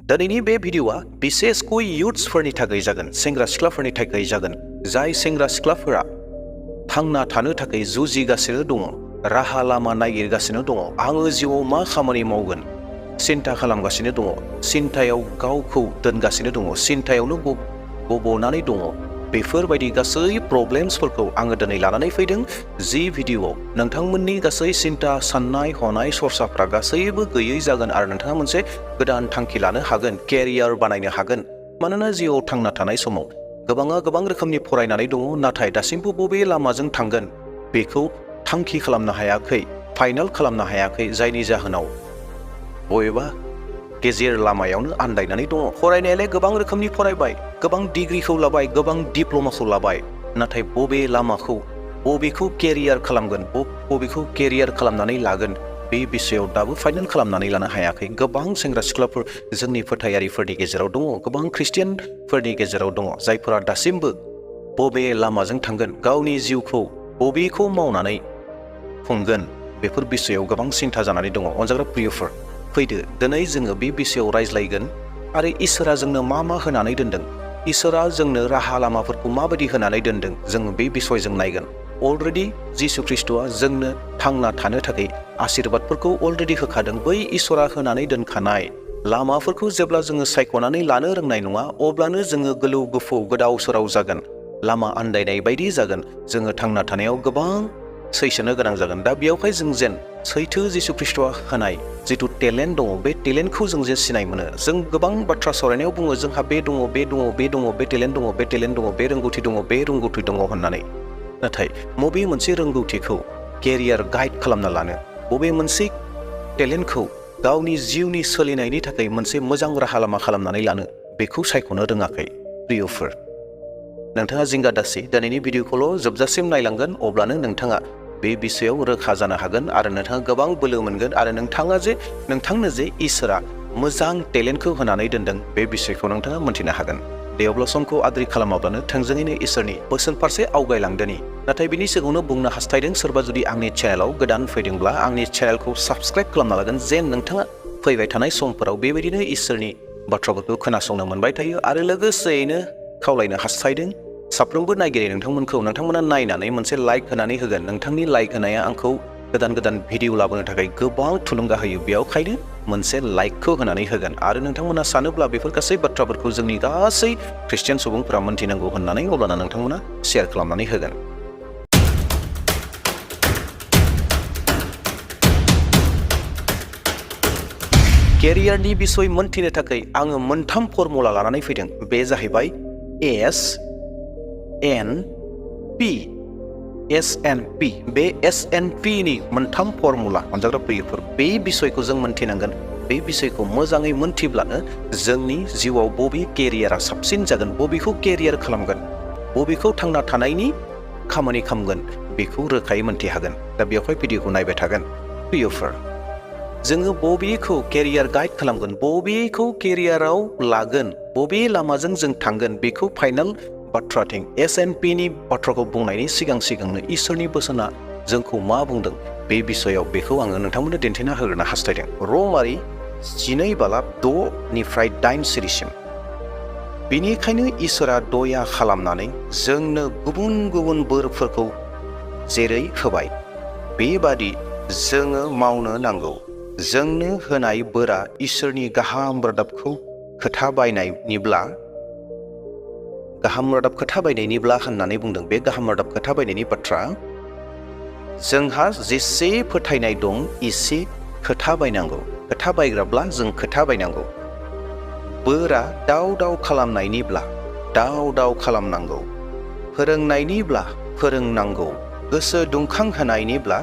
दिनैनि बे भिडिअआ बिसेसकय इयुथ्सफोरनि थाखाय जागोन, सेंग्रा सिख्लाफोरनि थाखाय जागोन, जाय सेंग्रा सिख्लाफोरा थांना थानो थाखाय जुजिगासिनो दङ, राहा लामा नागिरगासिनो दङ। आङो जिउआव मा खामानि मावगोन सिन्था खालामगासिनो दङ, सिन्थायाव गावखौ दोनगासिनो दङ, सिन्थायावनो गब'नानै दङ। बेफोरबायदि गासै प्रब्लेम्सफोरखौ आङो दिनै लानानै फैदों। जि भिडिअआव नोंथांमोननि गासै सिन्था, साननाय, हनाय, सरसाफ्रा गासैबो गैयै जागोन आरो नोंथाङा मोनसे गोदान थांखि लानो हागोन, केरियार बानायनो हागोन। मानोना जिउआव थांना थानाय समाव गोबाङा गोबां रोखोमनि फरायनानै दङ, नाथाय दासिमबो बबे लामाजों थांगोन बेखौ थांखि खालामनो हायाखै, फाइनाल खालामनो हायाखै, जायनि जाहोनाव बबेबा गेजेर लामायावनो आन्दायनानै दङ। फरायनायालाय गोबां रोखोमनि फरायबाय, गोबां डिग्रिखौ लाबाय, गोबां डिप्ल'माखौ लाबाय, नाथाय बबे लामाखौ, बबेखौ केरियार खालामगोन, बबेखौ केरियार खालामनानै लागोन, बे बिषयाव दाबो फाइनाल खालामनानै लानो हायाखै। गोबां सेंग्रा सिख्लाफोर जोंनि फोथायारिफोरनि गेजेराव दङ, गोबां ख्रिस्टियानफोरनि गेजेराव दङ, जायफोरा दासिमबो बबे लामाजों थांगोन, गावनि जिउखौ बबेखौ मावनानै खुंगोन, बेफोर बिषयाव गोबां सिन्था जानानै दङ। अनजाग्रा प्रियफोर, फैदो दिनै जोङो बे बिषयाव रायज्लायगोन आरो इसोरा जोंनो मा मा होनानै दोनदों, इसोरा जोंनो राहा लामाफोरखौ माबायदि होनानै दोनदों, जोङो बे बिषयजों नायगोन। अलरेडि जिसु ख्रिस्ट'आ जोंनो थांना थानो थाखाय आशीर्बादफोरखौ अलरेडि होखादों। बै इसोरा होनानै दोनखानाय लामाफोरखौ जेब्ला जोङो सायख'नानै लानो रोंनाय नङा, अब्लानो जोङो गोलौ गोफौ गोदाव सोराव जागोन, लामा आन्दायनाय बायदि जागोन। जोङो थांना थानायाव गोबां सैसोनो गोनां जागोन। दा बेयावहाय जों जेन सैथो जिसु ख्रिस्ट'आ होनाय जिथु टेलेन्ट दङ, बे टेलेन्टखौ जों जे सिनाय मोनो। जों गोबां बाथ्रा सावरायनायाव बुङो जोंहा बे दङ, बे दङ, बे दङ, बे टेलेन्ट दङ, बे टेलेन्ट दङ, बे रोंगौथि दङ, बे रोंगौथि दङ होननानै। नाथाय बबे मोनसे रोंगौथिखौ केरियार गाइड खालामना लानो, बबे मोनसे टेलेन्टखौ गावनि जिउनि सोलिनायनि थाखाय मोनसे मोजां राहा लामा खालामनानै लानो, बेखौ सायख'नो रोङाखै। प्रियफोर, नोंथाङा जिंगा दासि, दिनैनि भिडिअखौल' जोबजासिम नायलांगोन, अब्लानो नोंथाङा बे बिषयाव रोखा जानो हागोन आरो नोंथाङा गोबां बोलो मोनगोन आरो नोंथांनो जे इसोरा मोजां टेलेन्टखौ होनानै दोनदों, बे बिषयखौ नोंथाङा मोन्थिनो हागोन। दे अब्ला समखौ आद्रि खालामाब्लानो थोंजोङैनो इसोरनि बोसोन फारसे आवगायलांदोनि। नाथाय बिनि सिगाङावनो बुंनो हास्थायदों, सोरबा जुदि आंनि चेनेलाव गोदान फैदोंब्ला आंनि चेनेलखौ साबस्क्राइब खालामना लागोन, जेन नोंथाङा फैबाय थानाय समफोराव बेबायदिनो इसोरनि बाथ्राफोरखौ खोनासंनो मोनबाय थायो। आरो लोगोसेयैनो खावलायनो हास्थायदों साफ्रोमबो नायगिरि नोंथांमोना नायनानै मोनसे लाइक होनानै होगोन। नोंथांनि लाइक होनाया आंखौ गोदान गोदान भिडिअ लाबोनो थाखाय गोबां थुलुंगा होयो। बेयावखायनो मोनसे लाइकखौ होनानै होगोन। आरो नोंथांमोना सानोब्ला बेफोर गासै बाथ्राफोरखौ जोंनि गासै ख्रिस्टियान सुबुंफोरा मोन्थिनांगौ होननानै, अब्लाना नोंथांमोना शेयार खालामनानै होगोन। केरियारनि बिसय मोन्थिनो थाखाय आङो मोनथाम फर्मुला लानानै फैदों। बे जाहैबाय SNP। बे SNP नि मोनथाम फर्मुला। अनजाग्रा प्रियफोर, बे बिसयखौ जों मोन्थिनांगोन। बे बिसयखौ मोजाङै मोन्थिब्लानो जोंनि जिउआव बबे केरियारा साबसिन जागोन, बबेखौ केरियार खालामगोन, बबेखौ थांना थानायनि खामानि खालामगोन, बेखौ रोखायै मोन्थिहागोन। दा बेवहाय भिडिअखौ नायबाय थागोन। प्रियफोर, जोङो बबेखौ केरियार गाइड खालामगोन, बबेखौ केरियाराव लागोन, बबे लामाजों जों थांगोन, बेखौ फाइनाल बाथ्राथिं SNP नि बाथ्राखौ बुंनायनि सिगांनो इसोरनि बोसोना जोंखौ मा बुंदों बे बिसयाव, बेखौ आङो नोंथांमोननो दिन्थिना होग्रोनो हास्थायदों। रमारि 12:6-8 सिरिसिम। बेनिखायनो इसोरा दया खालामनानै जोंनो गुबुन गुबुन बोरफोरखौ जेरै होबाय, बेबादि जोङो मावनो नांगौ। जोंनो होनाय बोरा इसोरनि गाहाम रादाब खोथा बायनायनिब्ला होननानै बुंदों। बे गाहाम रादाब खोथा बायनायनि बाथ्रा, जोंहा जेसे फोथायनाय दं एसे खोथा बायनांगौ। खोथा बायग्राब्ला जों खोथा बायनांगौ। बोरा दाव खालामनायनिब्ला दाव खालामनांगौ। फोरोंनायनिब्ला फोरोंनांगौ। गोसो दुंखां होनायनिब्ला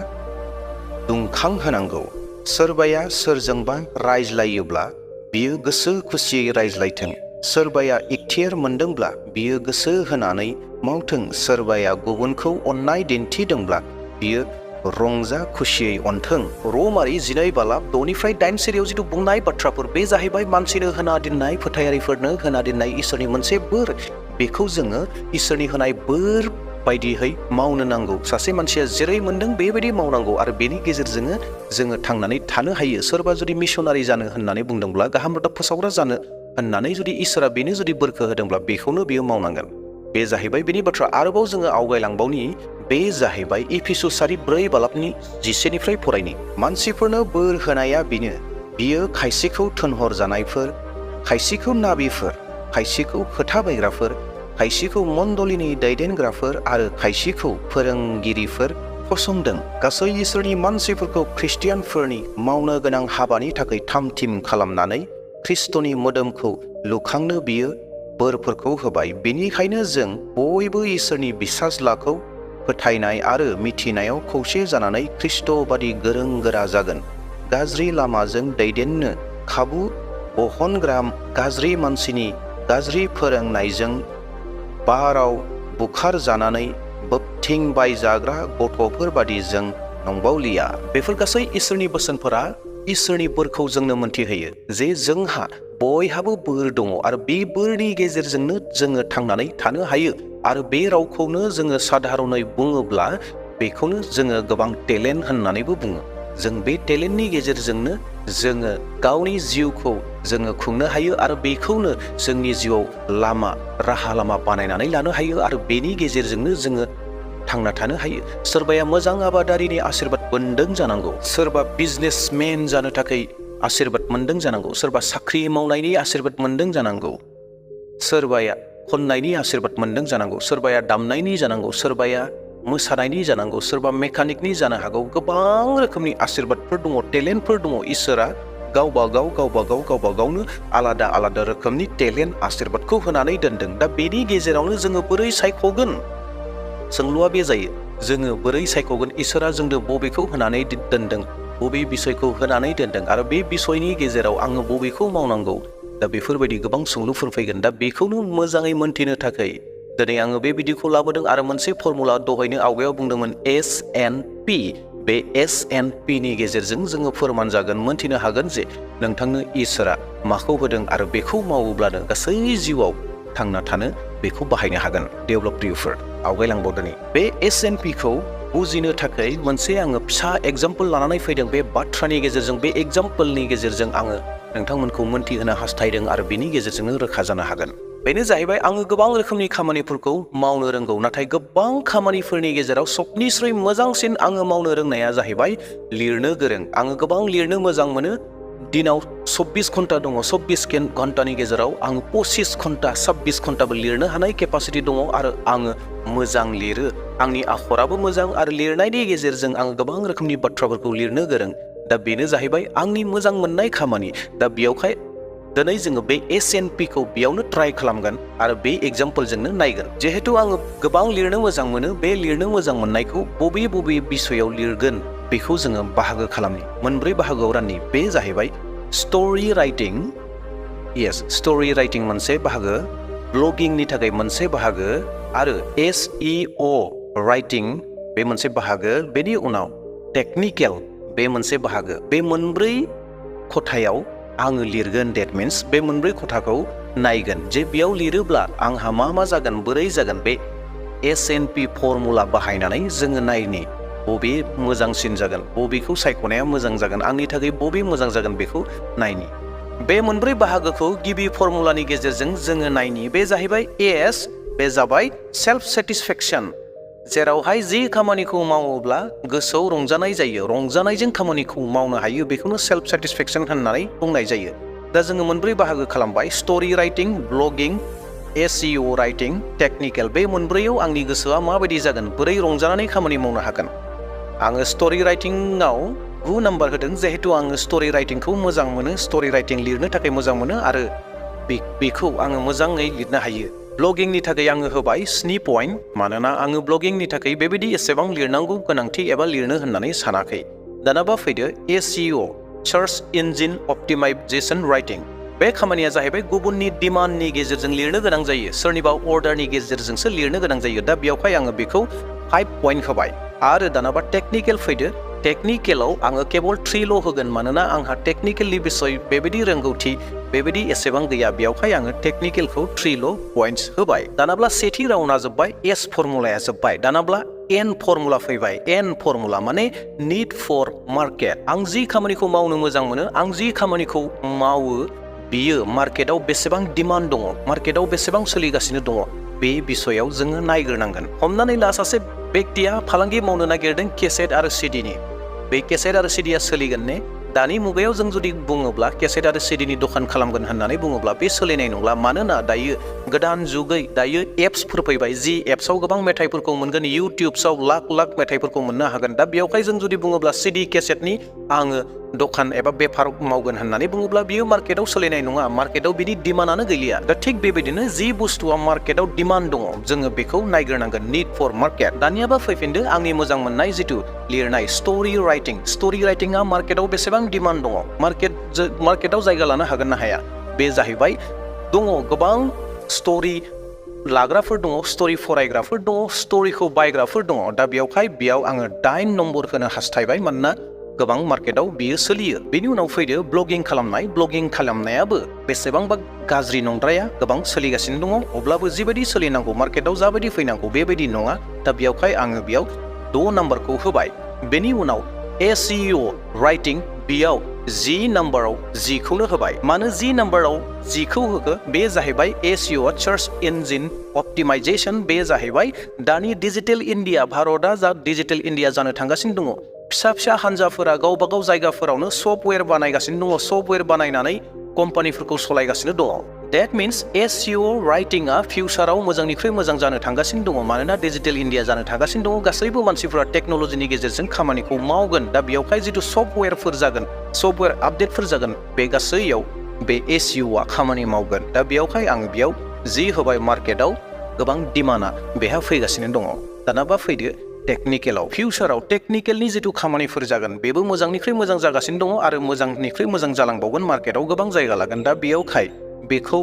दुंखां होनांगौ। सोरबाया सोरजोंबा रायज्लायोब्ला बियो गोसो खुसियै रायज्लायथों। सोरबाया इखथियार मोनदोंब्ला बियो गोसो होनानै मावथों। सोरबाया गुबुनखौ अननाय दिन्थिदोंब्ला बियो रंजा खुसियै अनथों। रमारि 12:6-8 सिरियाव जिथु बुंनाय बाथ्राफोर, बे जाहैबाय मानसिनो होना दोननाय, फोथायारिफोरनो होना दोननाय इसोरनि मोनसे बोर। बेखौ जोङो इसोरनि होनाय बोर बायदियै मावनो नांगौ सासे मानसिया जेरै मोनदों बेबायदि मावनांगौ आरो बेनि गेजेरजोंनो जोङो थांनानै थानो हायो सोरबा जुदि मिशनारि जानो होननानै बुंदोंब्ला गाहाम रादाब फोसावग्रा जानो होननानै जुदि इसोरा बेनो जुदि बोरखो होदोंब्ला बेखौनो बेयो मावनांगोन बे जाहैबाय बेनि बाथ्रा आरोबाव जोङो आवगायलांबावनि बे जाहैबाय एफिसुसारि 4:10 फरायनि मानसिफोरनो बोर होनाया बियो खायसेखौ थोनहरजानायफोर खायसेखौ नाबिफोर खायसेखौ खोथा बायग्राफोर खायसेखौ मण्डलिनि दैदेनग्राफोर आरो खायसेखौ फोरोंगिरिफोर फसंदों गासै इसोरनि मानसिफोरखौ ख्रिस्टियानफोरनि मावनो गोनां हाबानि थाखाय थाम-थिम खालामनानै ख्रिस्टनि मोदोमखौ लुखांनो बियो बोरफोरखौ होबाय बेनिखायनो जों बयबो इसोरनि बिसाज्लाखौ फोथायनाय आरो मिथिनायाव खौसे जानानै ख्रिस्ट बादि गोरों गोरा जागोन गाज्रि लामाजों दैदेननो खाबु बहनग्रा गाज्रि मानसिनि गाज्रि फोरोंनायजों बाराव बुखार जानानै बोबथिं बायजाग्रा गथ'फोर बादि जों नंबावलिया बेफोर गासै इसोरनि बोसोनफोरा इसोरनि बोरखौ जोंनो मोनथिहोयो जे जोंहा बयहाबो बोर दङ आरो बे बोरनि गेजेरजोंनो जोङो थांनानै थानो हायो आरो बे रावखौनो जोङो साधारनै बुङोब्ला बेखौनो जोङो गोबां टेलेन्ट होननानैबो बुङो जों बे टेलेन्टनि गेजेरजोंनो जोङो गावनि जिउखौ जोङो खुंनो हायो आरो बेखौनो जोंनि जिउआव राहा लामा बानायनानै लानो हायो आरो बेनि गेजेरजोंनो जोङो थांना थानो हायो सोरबाया मोजां आबादारिनि आशीर्बाद मोनदों जानांगौ सोरबा बिजनेसमेन जानो थाखाय आशीर्बाद मोनदों जानांगौ सोरबा साख्रि मावनायनि आशीर्बाद मोनदों जानांगौ सोरबाया खन्नायनि आशीर्बाद मोनदों जानांगौ सोरबाया दामनायनि जानांगौ सोरबाया मोसानायनि जानांगौ सोरबा मेकानिकनि जानो हागौ गोबां रोखोमनि आशीर्बादफोर दङ टेलेन्टफोर दङ इसोरा गावबा गावनो आलादा आलादा रोखोमनि टेलेन्ट आशीर्बादखौ होनानै दोनदों दा बेनि गेजेरावनो जोङो बोरै सायख'गोन सोंलुआ बे जायो जोङो बोरै सायख'गोन इसोरा जोंनो बबेखौ होनानै दोनदों बबे बिसयखौ होनानै दोनदों आरो बे बिसयनि गेजेराव आङो बबेखौ मावनांगौ दा बेफोरबायदि गोबां सोंलुफोर फैगोन दा बेखौनो मोजाङै मोनथिनो थाखाय दिनै आङो बे बिदिखौ लाबोदों आरो मोनसे फर्मुला दहायनो आवगायाव बुंदोंमोन SNP बे SNP नि गेजेरजों जोङो फोरमान जागोन मोनथिनो हागोन जे नोंथांनो इसोरा माखौ होदों आरो बेखौ मावोब्लानो गासै जिउआव थांना थानो बेखौ बाहायनो हागोन डेभेलप रिउफोर आवगायलांबावदोनि बे SNP खौ बुजिनो थाखाय मोनसे आङो फिसा एग्जाम्पल लानानै फैदों बे बाथ्रानि गेजेरजों बे एग्जाम्पलनि गेजेरजों आङो नोंथांमोनखौ मोनथिहोनो हास्थायदों आरो बेनि गेजेरजोंनो रोखा जानो हागोन बेनो जाहैबाय आङो गोबां रोखोमनि खामानिफोरखौ मावनो रोंगौ नाथाय गोबां खामानिफोरनि गेजेराव सबनिस्रुइ मोजांसिन आङो मावनो रोंनाया जाहैबाय लिरनो गोरों आङो गोबां लिरनो मोजां मोनो दिनाव 24 घन्टा दङ 24 घन्टानि गेजेराव आं 25 घन्टा 26 घन्टाबो लिरनो हानाय केपासिटि दङ आरो आङो मोजां लिरो आंनि आखराबो मोजां आरो लिरनायनि गेजेरजों आङो गोबां रोखोमनि बाथ्राफोरखौ लिरनो गोरों दा बेनो जाहैबाय आंनि मोजां मोननाय खामानि दा बेयावहाय दिनै जोङो बे SNP खौ बेयावनो ट्राइ खालामगोन आरो बे एग्जाम्पलजोंनो नायगोन जिहेतु आङो गोबां लिरनो मोजां मोनो बे लिरनो मोजां मोननायखौ बबे बिसयाव लिरगोन बेखौ जोङो बाहागो खालामनि मोनब्रै बाहागोआव राननि बे जाहैबाय स्ट'रि राइटिं मोनसे बाहागो ब्लगिंनि थाखाय मोनसे बाहागो आरो SEO राइटिं बे मोनसे बाहागो बेनि उनाव टेक्निकेल बे मोनसे बाहागो बे मोनब्रै खथायाव आङो लिरगोन डेट मिन्स बे मोनब्रै खथाखौ नायगोन जे बेयाव लिरोब्ला आंहा मा जागोन बोरै जागोन बे SNP फर्मुला बाहायनानै जोङो नायनि बबे मोजांसिन जागोन बबेखौ सायख'नाया मोजां जागोन आंनि थाखाय बबे मोजां जागोन बेखौ नायनि बे मोनब्रै बाहागोखौ गिबि फर्मुलानि गेजेरजों जोङो नायनि बे जाहैबाय S बे जाबाय सेल्फ सेटिसफेक्सन जेरावहाय जि खामानिखौ मावोब्ला गोसोआव रंजानाय जायो रंजानायजों खामानिखौ मावनो हायो बेखौनो सेल्फ सेटिसफेक्सन होननानै बुंनाय जायो दा जोङो मोनब्रै बाहागो खालामबाय story writing blogging SEO writing technical बे मोनब्रैयाव आंनि गोसोआ माबायदि जागोन बोरै रंजानानै खामानि मावनो हागोन आङो स्ट'रि राइटिंआव 9 नाम्बार होदों जिहेतु आङो स्ट'रि राइटिंखौ मोजां मोनो स्ट'रि राइटिं लिरनो थाखाय मोजां मोनो आरो बेखौ आङो मोजाङै लिरनो हायो ब्लगिंनि थाखाय आङो होबाय 7 पइन्ट मानोना आङो ब्लगिंनि थाखाय बेबायदि एसेबां लिरनांगौ गोनांथि एबा लिरनो होननानै सानाखै दानाबा फैदो SEO सार्च इन्जिन अप्टिमाइजेशन राइटिं बे खामानिया जाहैबाय गुबुननि डिमान्डनि गेजेरजों लिरनो गोनां जायो सोरनिबा अर्डारनि गेजेरजोंसो लिरनो गोनां जायो दा बेयावहाय आङो बेखौ 5 पइन्ट होबाय आरो दानाबा टेक्निकेल फैदो टेक्निकेलाव आङो केवल 3 होगोन मानोना आंहा टेक्निकेलनि बिसय बेबायदि रोंगौथि बेबायदि एसेबां गैया बेयावहाय आङो टेक्निकेलखौ 3ल' पइन्ट्स होबाय दानाब्ला सेथि राउन्डआ जोब्बाय एस फर्मुलाया जोब्बाय दानाब्ला एन फर्मुला फैबाय एन फर्मुला माने निड फर मार्केट आं जि खामानिखौ मावनो मोजां मोनो आं जि खामानिखौ मावो बियो मार्केटाव बेसेबां डिमान्ड दङ मार्केटाव बेसेबां सोलिगासिनो दङ बे बिसयाव जोङो नायग्रोनांगोन हमनानै ला सासे बेक्तिया फालांगि मावनो नागिरदों केसेट आरो सिडिनि बे केसेट आरो सिडिया सोलिगोन ने दानि मुगायाव जों जुदि बुङोब्ला केसेट आरो सिडिनि दखान खालामगोन होननानै बुङोब्ला बे सोलिनाय नंला मानोना दायो गोदान जुगै दायो एप्सफोर फैबाय जि एप्सआव गोबां मेथाइफोरखौ मोनगोन इउटिउबआव लाख मेथाइफोरखौ मोननो हागोन दा बेयावहाय जों जुदि बुङोब्ला सिडि केसेटनि आङो दखान एबा बेफार मावगोन होननानै बुङोब्ला बियो मार्केटाव सोलिनाय नङा मार्केटाव बिनि डिमान्डआनो गैलिया दा थिग बेबायदिनो जि बुस्थुआ मार्केटाव डिमान्ड दङ जोङो बेखौ नायग्रोनांगोन निड फर मार्केट दानियाबा फैफिनदो आंनि मोजां मोननाय जिथु लिरनाय स्ट'रि राइटिंआ मार्केटाव बेसेबां डिमान्ड दङ मार्केटाव जायगा लानो हागोन ना हाया बे जाहैबाय दङ गोबां स्ट'रि लाग्राफोर दङ स्ट'रि फरायग्राफोर दङ स्ट'रिखौ बायग्राफोर दङ दा बेयाव आङो 9 नम्बर होनो हास्थायबाय मानोना गोबां मार्केटाव बियो सोलियो बेनि उनाव फैदो ब्लगिं खालामनायाबो बेसेबांबा गाज्रि नंद्राया गोबां सोलिगासिनो दङ अब्लाबो जिबायदि सोलिनांगौ मार्केटाव जाबायदि फैनांगौ बेबायदि नङा दा बेयावहाय आङो बेयाव 2 नाम्बारखौ होबाय बेनि उनाव SEO राइटिं बेयाव 10 नाम्बाराव 10 खौनो होबाय मानो 10 नाम्बाराव 10 खौ होखो बे जाहैबाय SEO सार्च इन्जिन अप्टिमाइजेशन बे जाहैबाय दानि डिजिटेल इन्डिया भारतआ जा डिजिटेल इन्डिया जानो थांगासिनो दङ फिसा हानजाफोरा गावबा गाव जायगाफोरावनो सफ्टवेयर बानायगासिनो दङ सफ्टवेयर बानायनानै कम्पानिफोरखौ सलायगासिनो दङ That means SEO राइटिंआ फिउचाराव मोजांनिख्रुइ मोजां जानो थांगासिनो दङ मानोना डिजिटेल इन्डिया जानो थांगासिनो दङ गासैबो मानसिफोरा टेक्न'लजिनि गेजेरजों खामानिखौ मावगोन दा बेयावहाय जिथु सफ्टवेयर आपडेटफोर जागोन बे गासैयाव बे SEOआ खामानि मावगोन दा बेयावहाय आङो बेयाव जि होबाय मार्केटाव गोबां डिमान्डआ बेहा फैगासिनो दङ दानाबा फैदो टेक्निकेलाव फिउचाराव टेक्निकेलनि जिथु खामानिफोर जागोन बेबो मोजांनिख्रुइ मोजां जागासिनो दङ आरो मोजांनिख्रुइ मोजां जालांबावगोन मार्केटाव गोबां जायगा लागोन दा बेयावहाय बेखौ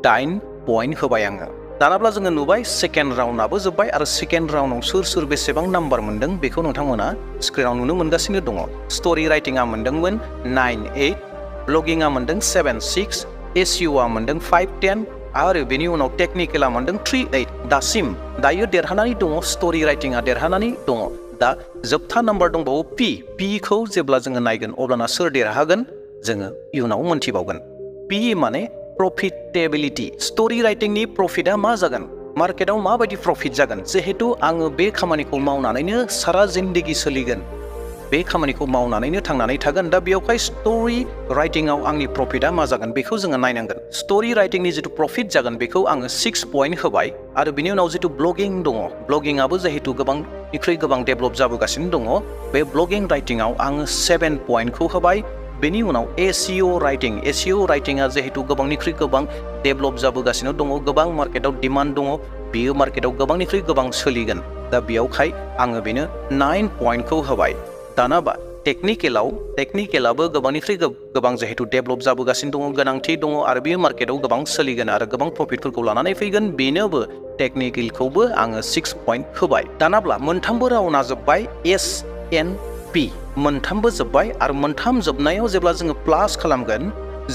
9 पइन्ट होबाय आङो दानाब्ला जोङो नुबाय सेकेन्ड राउन्डआबो जोब्बाय आरो सेकेन्ड राउन्डआव सोर बेसेबां नाम्बार मोनदों बेखौ नोंथांमोना स्क्रिनाव नुनो मोनगासिनो दङ स्ट'रि राइटिंआ मोनदोंमोन 9-8 ब्लगिंआ मोनदों 7-6 SEOआ मोनदों 5-10 आरो बेनि उनाव टेक्निकेला मोनदों 3-8 दासिम दायो देरहानानै दङ स्ट'रि राइटिंआ देरहानानै दङ दा जोबथा नाम्बार दंबावो P खौ जेब्ला जोङो नायगोन अब्लाना सोर देरहागोन जोङो इयुनाव मोनथिबावगोन P माने प्रफिटेबिलिटि स्ट'रि राइटिंनि प्रफिटआ मा जागोन मार्केटाव माबायदि प्रफिट जागोन जिहेतु आङो बे खामानिखौ मावनानैनो सारा जिन्दगि सोलिगोन बे खामानिखौ मावनानैनो थांनानै थागोन दा बेयावहाय स्ट'रि राइटिंआव आंनि प्रफिटआ मा जागोन बेखौ जोङो नायनांगोन स्ट'रि राइटिंनि जिथु प्रफिट जागोन बेखौ आङो 6 पइन्ट होबाय आरो बिनि उनाव जिथु ब्लगिं दङ ब्लगिंआबो जिहेतु गोबांनिख्रुइ गोबां डेभेलप जाबोगासिनो दङ बे ब्लगिं राइटिंआव आङो 7 पइन्टखौ होबाय बेनि उनाव SEO राइटिंआ जिहेतु गोबांनिख्रुइ गोबां डेभेलप जाबोगासिनो दङ गोबां मार्केटाव डिमान्ड दङ बेयो मार्केटाव गोबांनिख्रुइ गोबां सोलिगोन दा बेयावहाय आङो बेनो 9 पइन्टखौ होबाय दानाबा टेक्निकेलाबो गोबांनिख्रुइ गोबां जिहेतु डेभेलप जाबोगासिनो दङ गोनांथि दङ आरो बेयो मार्केटाव गोबां सोलिगोन आरो गोबां प्रफिटफोरखौ लानानै फैगोन बेनोबो टेक्निकेलखौबो आङो 6 पइन्ट होबाय दानाब्ला मोनथामबो राउन्डआ जोब्बाय SNP मोनथामबो जोब्बाय आरो मोनथाम जोबनायाव जेब्ला जोङो प्लास खालामगोन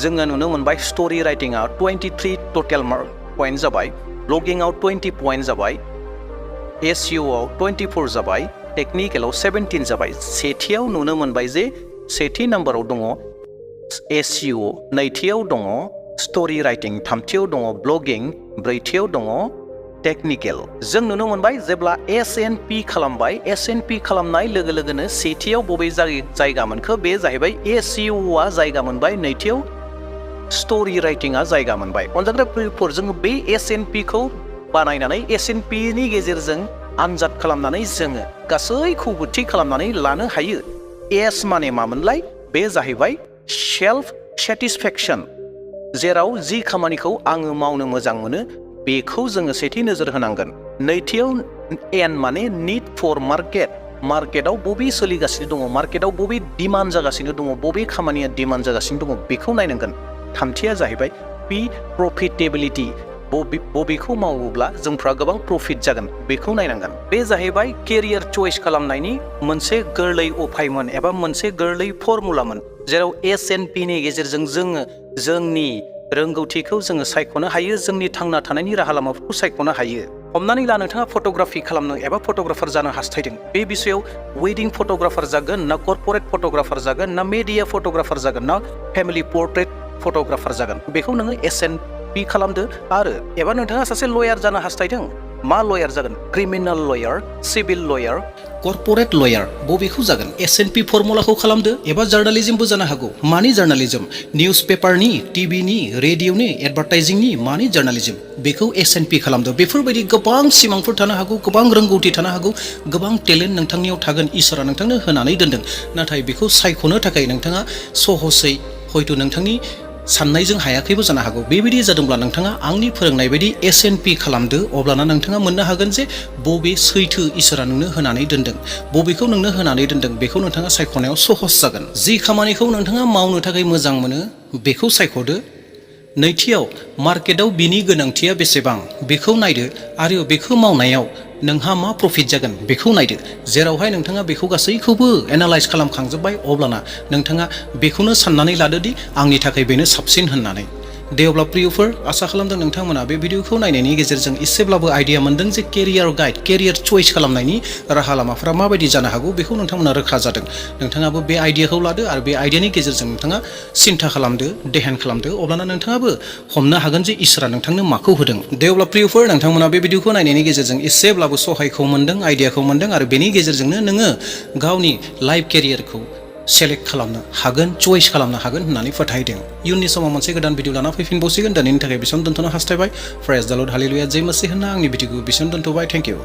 जोङो नुनो मोनबाय स्ट'रि राइटिंआ 23 टटेल पइन्ट जाबाय ब्लगिंआव 20 पइन्ट जाबाय SEOआव 24 जाबाय टेक्निकेलाव 17 जाबाय सेथियाव नुनो मोनबाय जे सेथि नाम्बाराव दङ SEO नैथियाव दङ स्ट'रि राइटिं थामथियाव दङ ब्लगिं ब्रैथियाव दङ टेक्निकेल जों नुनो मोनबाय जेब्ला SNP खालामनाय लोगो लोगोनो सेथियाव बबे जायगा मोनखो बे जाहैबाय SEOआ जायगा मोनबाय नैथियाव स्ट'रि राइटिंआ जायगा मोनबाय अनजाग्राफोर जोङो बे SNPखौ बानायनानै SNPनि गेजेरजों आनजाद खालामनानै जोङो गासैखौबो थि खालामनानै लानो हायो S माने मामोनलाय बे जाहैबाय सेल्फ सेटिसफेक्सन जेराव जि खामानिखौ आङो मावनो मोजां मोनो बेखौ जोङो सेथि नोजोर होनांगोन नैथियाव N माने निड फर मार्केटाव बबे सोलिगासिनो दङ मार्केटाव बबे डिमान्ड जागासिनो दङ बबे खामानिया डिमान्ड जागासिनो दङ बेखौ नायनांगोन थामथिया जाहैबाय P प्रफिटेबिलिटि बबेखौ मावोब्ला जोंफ्रा गोबां प्रफिट जागोन बेखौ नायनांगोन बे जाहैबाय केरियार चयस खालामनायनि मोनसे गोरलै उपायमोन एबा मोनसे गोरलै फर्मुलामोन जेराव SNPनि गेजेरजों जोङो जोंनि रोंगौथिखौ जोङो सायख'नो हायो, जोंनि थांना थानायनि राहा लामाफोरखौ सायख'नो हायो। हमनानै ला नोंथाङा फट'ग्राफि खालामनो एबा फट'ग्राफार जानो हास्थायदों। बे बिषयाव वेडिं फट'ग्राफार जागोन ना कर्परेट फट'ग्राफार जागोन ना मिडिया फट'ग्राफार जागोन ना फेमिलि पर्ट्रेट फट'ग्राफार जागोन, बेखौ नोङो एसएनपि खालामदो। आरो एबा नोंथाङा सासे लयार जानो हास्थायदों, मा लयार जागोन? Criminal lawyer, civil lawyer, corporate lawyer, बबेखौ जागोन? एसएनपि फर्मुलाखौ खालामदो। एबा जार्नालिजमबो जानो हागौ। मानि जार्नालिजम? निउस पेपारनि, टिभिनि, रेडिअनि, एडभार्टाइजिंनि, मानि जार्नालिजम? बेखौ एसएनपि खालामदो। बेफोरबायदि गोबां सिमांफोर थानो हागौ, गोबां रोंगौथि थानो हागौ, गोबां टेलेन्ट नोंथांनियाव थागोन, इसोरा नोंथांनो होनानै दोनदों। नाथाय बेखौ सायख'नो थाखाय नोंथाङा सहसै हयथ' नोंथांनि साननायजों हायाखैबो जानो हागौ। बेबायदि जादोंब्ला नोंथाङा आंनि फोरोंनाय बायदि एसएनपि खालामदो। अब्लाना नोंथाङा मोननो हागोन जे बबे सैथो इसोरा नोंनो होनानै दोनदों, बबेखौ नोंनो होनानै दोनदों, बेखौ नोंथाङा सायख'नायाव सहस जागोन। जि खामानिखौ नोंथाङा मावनो थाखाय मोजां मोनो बेखौ सायख'दो। नैथियाव, मार्केटआव बिनि गोनांथिया बेसेबां बेखौ नायदो आरो बेखौ मावनायाव नोंहा मा प्रफिट जागोन बेखौ नायदो। जेरावहाय नोंथाङा बेखौ गासैखौबो एनालाइज खालामखांजोब्बाय, अब्लाना नोंथाङा बेखौनो साननानै लादो दि आंनि थाखाय बेनो साबसिन होननानै। दे अब्ला प्रियफोर, आसा खालामदों नोंथांमोना बे भिडिअखौ नायनायनि गेजेरजों एसेब्लाबो आइडिया मोनदों जे केरियार गाइड, केरियार चइस खालामनायनि राहा लामाफोरा माबायदि जानो हागौ बेखौ नोंथांमोना रोखा जादों। नोंथाङाबो बे आइडियाखौ लादो आरो बे आइडियानि गेजेरजों नोंथाङा सिन्था खालामदो, ध्यान खालामदो। अब्लाना नोंथाङाबो हमनो हागोन जे इसोरा नोंथांनो माखौ होदों। दे अब्ला प्रियफोर, नोंथांमोना बे भिडिअखौ नायनायनि गेजेरजों एसेब्लाबो सहायखौ मोनदों, आइडियाखौ मोनदों आरो बेनि गेजेरजोंनो नोङो गावनि लाइफ केरियारखौ सेलेक्ट खालामनो हागोन, चइस खालामनो हागोन होननानै फोथायदों। इयुननि समाव मोनसे गोदान भिडिअ लाना फैफिनबावसिगोन। दिनैनि थाखाय बेसेबां दोनथ'नो हास्थायबाय। प्रेज द लर्ड, हालेलुया, जय मसीह होनना आंनि भिडिअखौ बेसेबां दोनथ'बाय। Thank you.